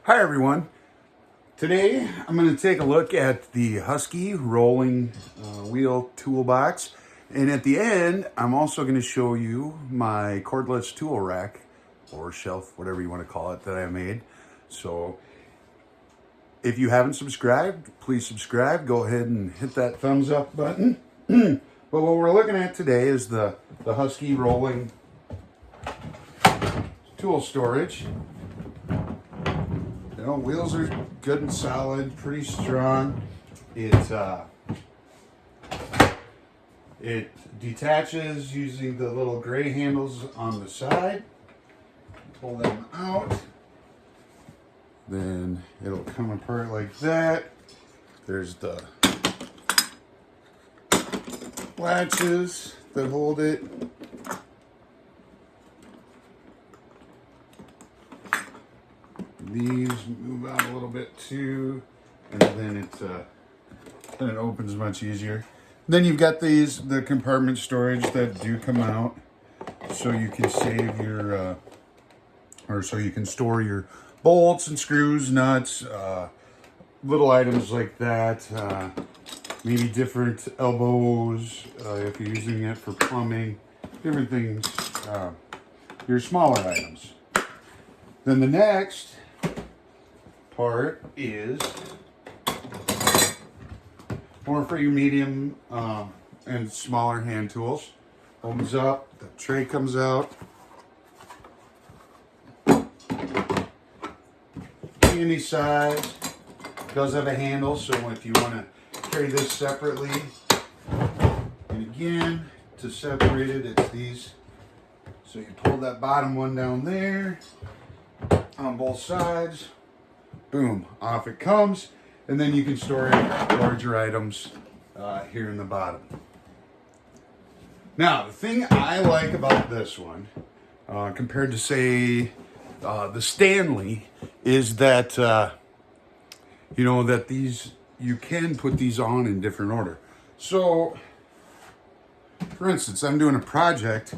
Hi everyone. Today I'm going to take a look at the Husky rolling wheel toolbox, and at the end I'm also going to show you my cordless tool rack or shelf, whatever you want to call it, that I made. So if you haven't subscribed, please subscribe. Go ahead and hit that thumbs up button. But what we're looking at today is the Husky rolling tool storage. You know, wheels are good and solid, pretty strong. It detaches using the little gray handles on the side. Pull them out. Then it'll come apart like that. There's the latches that hold it. These move out a little bit too, and then it opens much easier. Then you've got the compartment storage that do come out, so you can save your so you can store your bolts and screws, nuts, little items like that. Maybe different elbows if you're using it for plumbing, different things. Your smaller items. Then the next part is more for your medium and smaller hand tools. Opens up, the tray comes out. Handy size. Does have a handle, so if you want to carry this separately, and again, to separate it, it's these. So you pull that bottom one down there on both sides. Boom, off it comes, and then you can store larger items here in the bottom. Now, the thing I like about this one, compared to say the Stanley, is that you know that you can put these on in different order. So, for instance, I'm doing a project,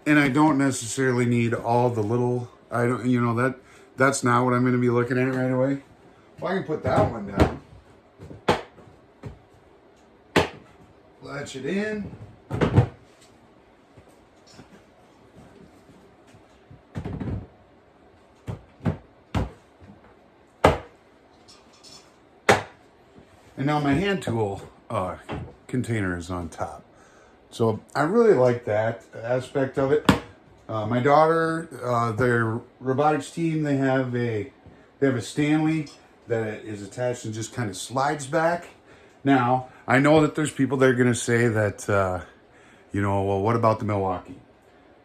and I don't necessarily need all the little items. You know that's not what I'm going to be looking at right away. Well, I can put that one down, latch it in, and now my hand tool container is on top. So I really like that aspect of it. My daughter, their robotics team, they have a Stanley that is attached and just kind of slides back. Now, I know that there's people that are going to say that, you know, well, what about the Milwaukee?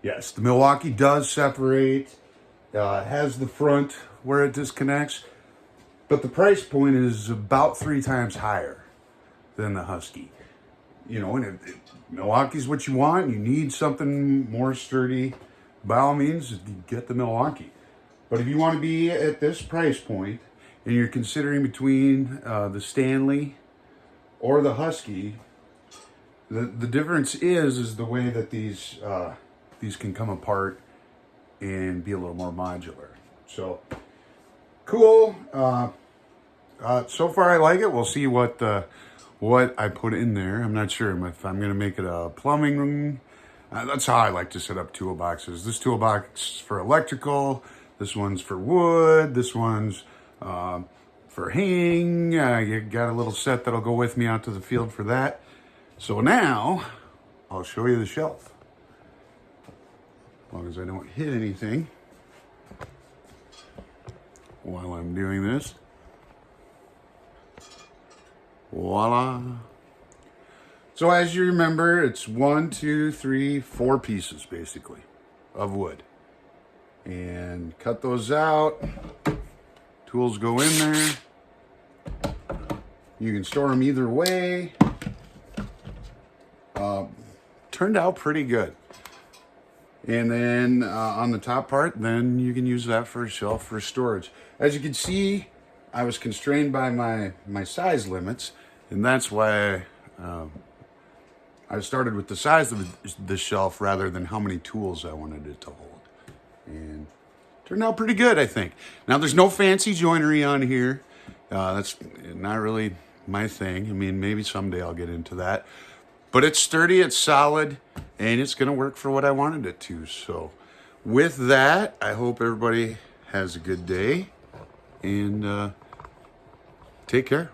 Yes, the Milwaukee does separate, has the front where it disconnects, but the price point is about 3 times higher than the Husky. You know, and if Milwaukee's what you want, you need something more sturdy, by all means, get the Milwaukee. But if you want to be at this price point, and you're considering between the Stanley or the Husky, the difference is the way that these can come apart and be a little more modular. So cool. So far I like it. We'll see what I put in there. I'm not sure if I'm going to make it a plumbing room. That's how I like to set up toolboxes. This toolbox is for electrical. This one's for wood. This one's for hanging. You got a little set that'll go with me out to the field for that. So now I'll show you the shelf. As long as I don't hit anything while I'm doing this. Voila. So as you remember, it's 1, 2, 3, 4 pieces basically of wood. And cut those out. Tools go in there. You can store them either way. Turned out pretty good. And then on the top part, then you can use that for a shelf for storage. As you can see, I was constrained by my size limits, and that's why I started with the size of the shelf rather than how many tools I wanted it to hold. And turned out pretty good, I think. Now, there's no fancy joinery on here. That's not really my thing. I mean, maybe someday I'll get into that. But it's sturdy, it's solid, and it's going to work for what I wanted it to. So with that, I hope everybody has a good day, and take care.